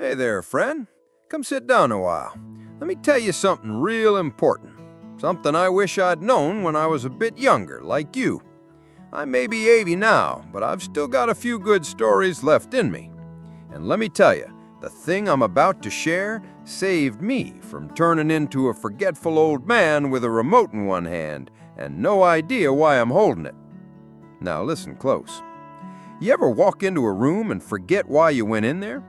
Hey there, friend. Come sit down a while. Let me tell you something real important. Something I wish I'd known when I was a bit younger, like you. I may be 80 now, but I've still got a few good stories left in me. And let me tell you, the thing I'm about to share saved me from turning into a forgetful old man with a remote in one hand and no idea why I'm holding it. Now listen close. You ever walk into a room and forget why you went in there?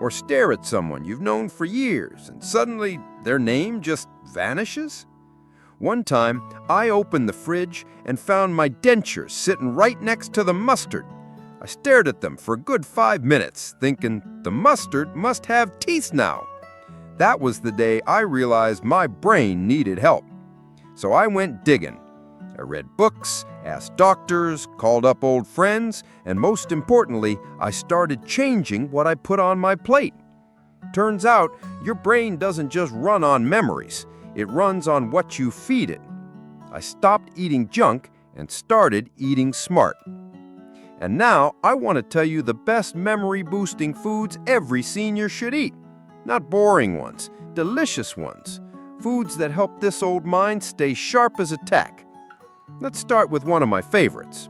Or stare at someone you've known for years and suddenly their name just vanishes? One time, I opened the fridge and found my dentures sitting right next to the mustard. I stared at them for a good 5 minutes, thinking the mustard must have teeth now. That was the day I realized my brain needed help. So I went digging. I read books, asked doctors, called up old friends, and most importantly, I started changing what I put on my plate. Turns out, your brain doesn't just run on memories, it runs on what you feed it. I stopped eating junk and started eating smart. And now, I want to tell you the best memory-boosting foods every senior should eat. Not boring ones, delicious ones. Foods that help this old mind stay sharp as a tack. Let's start with one of my favorites,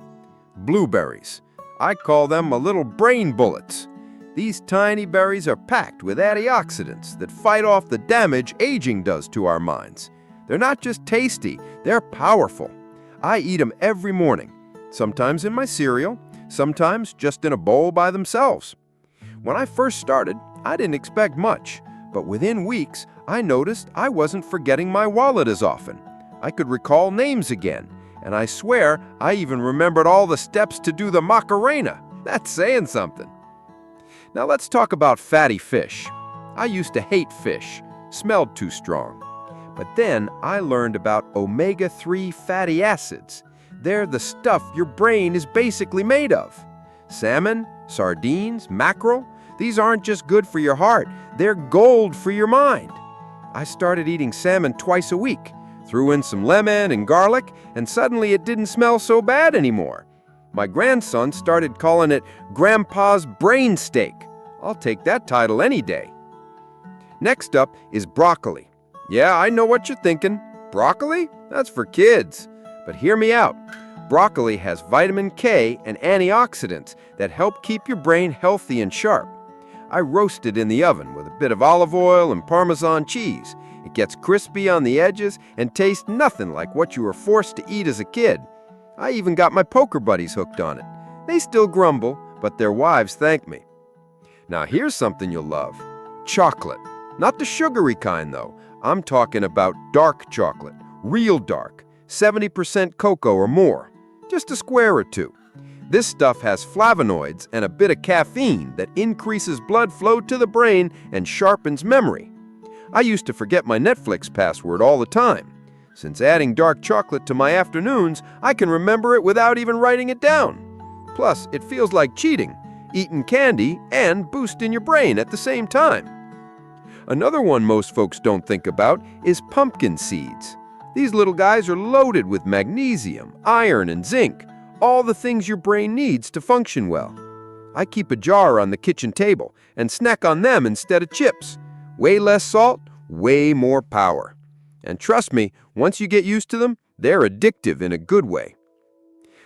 blueberries. I call them my little brain bullets. These tiny berries are packed with antioxidants that fight off the damage aging does to our minds. They're not just tasty, they're powerful. I eat them every morning, sometimes in my cereal, sometimes just in a bowl by themselves. When I first started, I didn't expect much, but within weeks, I noticed I wasn't forgetting my wallet as often. I could recall names again. And I swear I even remembered all the steps to do the Macarena. That's saying something. Now let's talk about fatty fish. I used to hate fish, smelled too strong. But then I learned about omega-3 fatty acids. They're the stuff your brain is basically made of. Salmon, sardines, mackerel, these aren't just good for your heart, they're gold for your mind. I started eating salmon twice a week. Threw in some lemon and garlic, and suddenly it didn't smell so bad anymore. My grandson started calling it Grandpa's Brain Steak. I'll take that title any day. Next up is broccoli. Yeah, I know what you're thinking. Broccoli? That's for kids. But hear me out. Broccoli has vitamin K and antioxidants that help keep your brain healthy and sharp. I roast it in the oven with a bit of olive oil and Parmesan cheese. It gets crispy on the edges and tastes nothing like what you were forced to eat as a kid. I even got my poker buddies hooked on it. They still grumble, but their wives thank me. Now here's something you'll love. Chocolate. Not the sugary kind though. I'm talking about dark chocolate. Real dark. 70% cocoa or more. Just a square or two. This stuff has flavonoids and a bit of caffeine that increases blood flow to the brain and sharpens memory. I used to forget my Netflix password all the time. Since adding dark chocolate to my afternoons, I can remember it without even writing it down. Plus, it feels like cheating, eating candy and boosting your brain at the same time. Another one most folks don't think about is pumpkin seeds. These little guys are loaded with magnesium, iron, and zinc, all the things your brain needs to function well. I keep a jar on the kitchen table and snack on them instead of chips. Way less salt, way more power. And trust me, once you get used to them, they're addictive in a good way.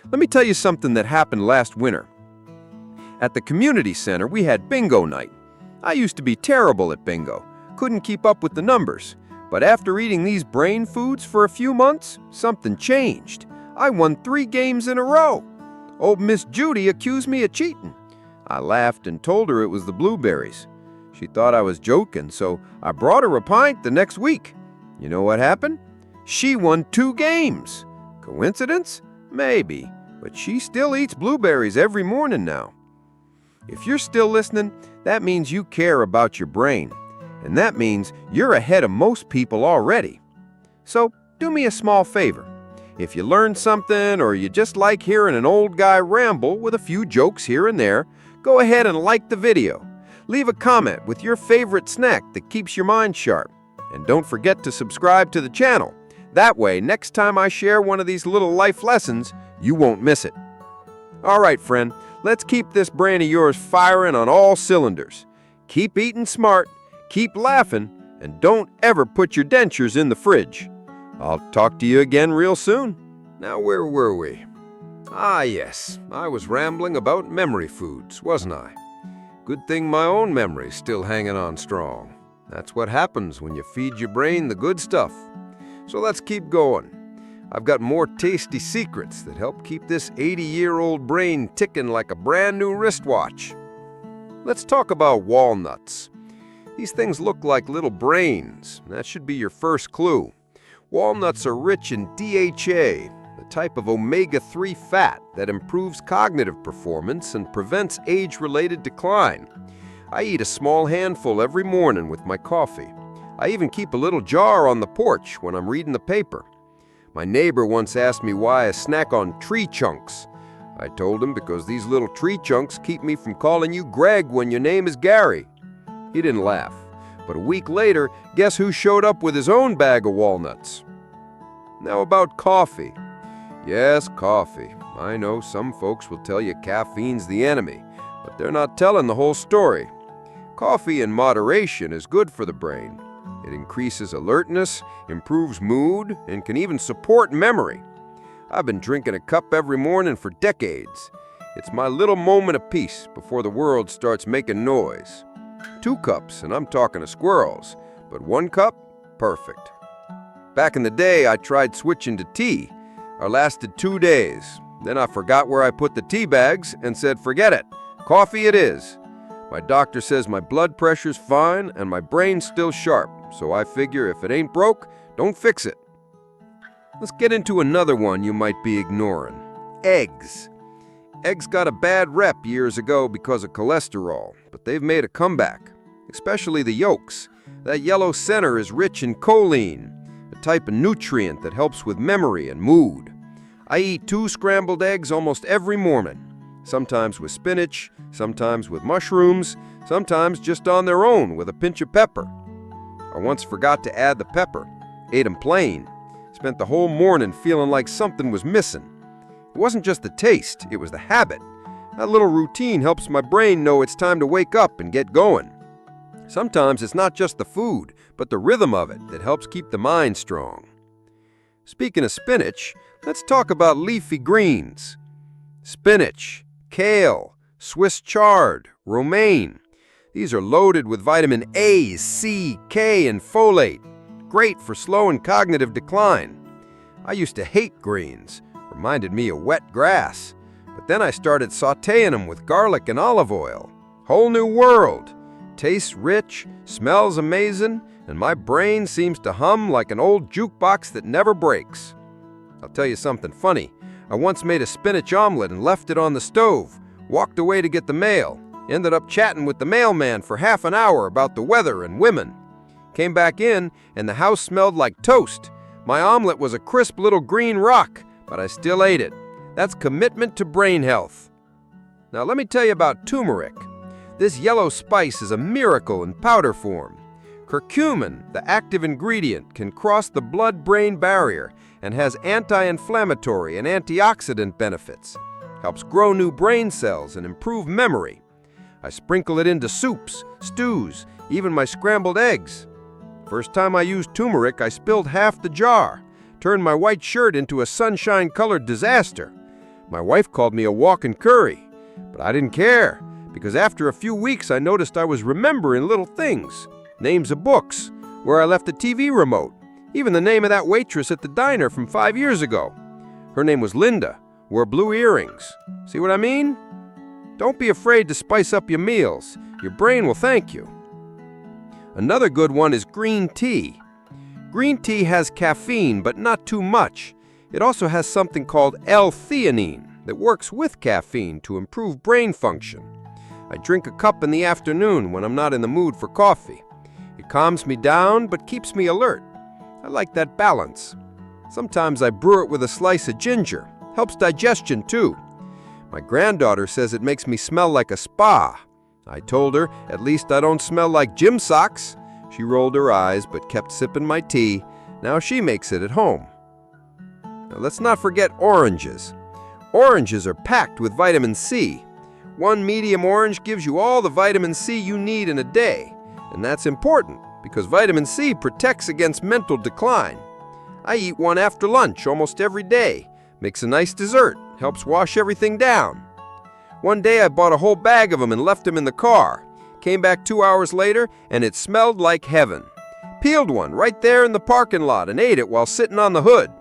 Let me tell you something that happened last winter. At the community center, we had bingo night. I used to be terrible at bingo, couldn't keep up with the numbers. But after eating these brain foods for a few months, something changed. I won 3 games in a row. Old Miss Judy accused me of cheating. I laughed and told her it was the blueberries. She thought I was joking, so I brought her a pint the next week. You know what happened? She won 2 games. Coincidence? Maybe, but she still eats blueberries every morning now. If you're still listening, that means you care about your brain, and that means you're ahead of most people already. So do me a small favor. If you learned something or you just like hearing an old guy ramble with a few jokes here and there, go ahead and like the video. Leave a comment with your favorite snack that keeps your mind sharp. And don't forget to subscribe to the channel. That way, next time I share one of these little life lessons, you won't miss it. All right, friend, let's keep this brain of yours firing on all cylinders. Keep eating smart, keep laughing, and don't ever put your dentures in the fridge. I'll talk to you again real soon. Now, where were we? Ah, yes, I was rambling about memory foods, wasn't I? Good thing my own memory's still hanging on strong. That's what happens when you feed your brain the good stuff. So let's keep going. I've got more tasty secrets that help keep this 80-year-old brain ticking like a brand new wristwatch. Let's talk about walnuts. These things look like little brains. That should be your first clue. Walnuts are rich in DHA, a type of omega-3 fat that improves cognitive performance and prevents age-related decline. I eat a small handful every morning with my coffee. I even keep a little jar on the porch when I'm reading the paper. My neighbor once asked me why I snack on tree chunks. I told him because these little tree chunks keep me from calling you Greg when your name is Gary. He didn't laugh, but a week later, guess who showed up with his own bag of walnuts? Now about coffee. Yes, coffee. I know some folks will tell you caffeine's the enemy, but they're not telling the whole story. Coffee in moderation is good for the brain. It increases alertness, improves mood, and can even support memory. I've been drinking a cup every morning for decades. It's my little moment of peace before the world starts making noise. 2 cups, and I'm talking to squirrels, but 1 cup? Perfect. Back in the day, I tried switching to tea. I lasted 2 days. Then I forgot where I put the tea bags and said, forget it. Coffee it is. My doctor says my blood pressure's fine and my brain's still sharp, so I figure if it ain't broke, don't fix it. Let's get into another one you might be ignoring. Eggs. Eggs got a bad rep years ago because of cholesterol, but they've made a comeback, especially the yolks. That yellow center is rich in choline, a type of nutrient that helps with memory and mood. I eat 2 scrambled eggs almost every morning, sometimes with spinach, sometimes with mushrooms, sometimes just on their own with a pinch of pepper. I once forgot to add the pepper, ate them plain, spent the whole morning feeling like something was missing. It wasn't just the taste, it was the habit. That little routine helps my brain know it's time to wake up and get going. Sometimes it's not just the food, but the rhythm of it that helps keep the mind strong. Speaking of spinach, let's talk about leafy greens. Spinach, kale, Swiss chard, romaine. These are loaded with vitamin A, C, K, and folate. Great for slowing cognitive decline. I used to hate greens. Reminded me of wet grass. But then I started sautéing them with garlic and olive oil. Whole new world. Tastes rich, smells amazing, and my brain seems to hum like an old jukebox that never breaks. I'll tell you something funny. I once made a spinach omelet and left it on the stove, walked away to get the mail, ended up chatting with the mailman for half an hour about the weather and women. Came back in, and the house smelled like toast. My omelet was a crisp little green rock, but I still ate it. That's commitment to brain health. Now let me tell you about turmeric. This yellow spice is a miracle in powder form. Curcumin, the active ingredient, can cross the blood-brain barrier and has anti-inflammatory and antioxidant benefits. Helps grow new brain cells and improve memory. I sprinkle it into soups, stews, even my scrambled eggs. First time I used turmeric, I spilled half the jar, turned my white shirt into a sunshine-colored disaster. My wife called me a walking curry, but I didn't care, because after a few weeks I noticed I was remembering little things, names of books, where I left the TV remote, even the name of that waitress at the diner from 5 years ago. Her name was Linda, wore blue earrings. See what I mean? Don't be afraid to spice up your meals. Your brain will thank you. Another good one is green tea. Green tea has caffeine, but not too much. It also has something called L-theanine that works with caffeine to improve brain function. I drink a cup in the afternoon when I'm not in the mood for coffee. It calms me down, but keeps me alert. I like that balance. Sometimes I brew it with a slice of ginger. Helps digestion, too. My granddaughter says it makes me smell like a spa. I told her, at least I don't smell like gym socks. She rolled her eyes but kept sipping my tea. Now she makes it at home. Now let's not forget oranges. Oranges are packed with vitamin C. One medium orange gives you all the vitamin C you need in a day, and that's important because vitamin C protects against mental decline. I eat one after lunch almost every day. Makes a nice dessert, helps wash everything down. One day I bought a whole bag of them and left them in the car. Came back 2 hours later and it smelled like heaven. Peeled one right there in the parking lot and ate it while sitting on the hood.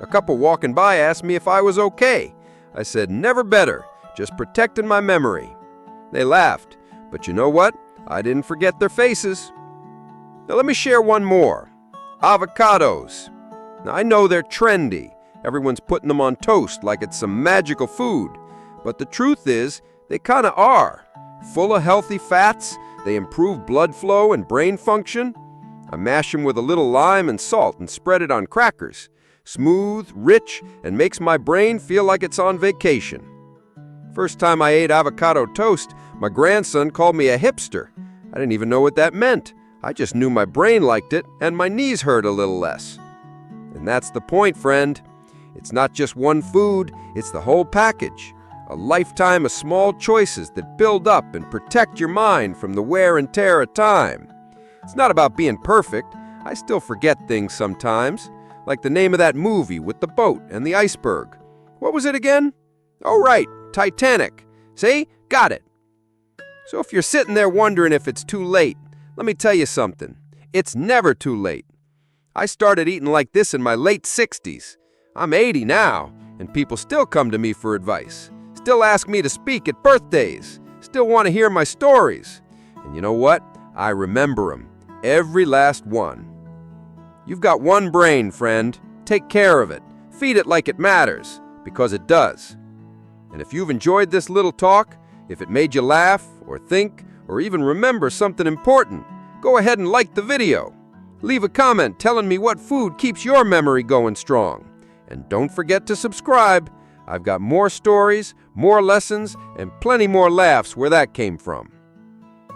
A couple walking by asked me if I was okay. I said, never better, just protecting my memory. They laughed, but you know what? I didn't forget their faces. Now let me share one more. Avocados. Now I know they're trendy. Everyone's putting them on toast like it's some magical food. But the truth is, they kind of are. Full of healthy fats, they improve blood flow and brain function. I mash them with a little lime and salt and spread it on crackers. Smooth, rich, and makes my brain feel like it's on vacation. First time I ate avocado toast, my grandson called me a hipster. I didn't even know what that meant. I just knew my brain liked it and my knees hurt a little less. And that's the point, friend. It's not just one food, it's the whole package. A lifetime of small choices that build up and protect your mind from the wear and tear of time. It's not about being perfect. I still forget things sometimes, like the name of that movie with the boat and the iceberg. What was it again? Oh, right, Titanic. See? Got it. So if you're sitting there wondering if it's too late, let me tell you something. It's never too late. I started eating like this in my late 60s. I'm 80 now, and people still come to me for advice. Still ask me to speak at birthdays. Still want to hear my stories. And you know what? I remember them. Every last one. You've got one brain, friend. Take care of it. Feed it like it matters, because it does. And if you've enjoyed this little talk, if it made you laugh, or think, or even remember something important, go ahead and like the video. Leave a comment telling me what food keeps your memory going strong. And don't forget to subscribe. I've got more stories, more lessons, and plenty more laughs where that came from.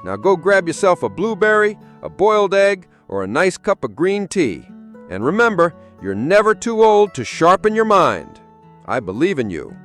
Now go grab yourself a blueberry, a boiled egg, or a nice cup of green tea. And remember, you're never too old to sharpen your mind. I believe in you.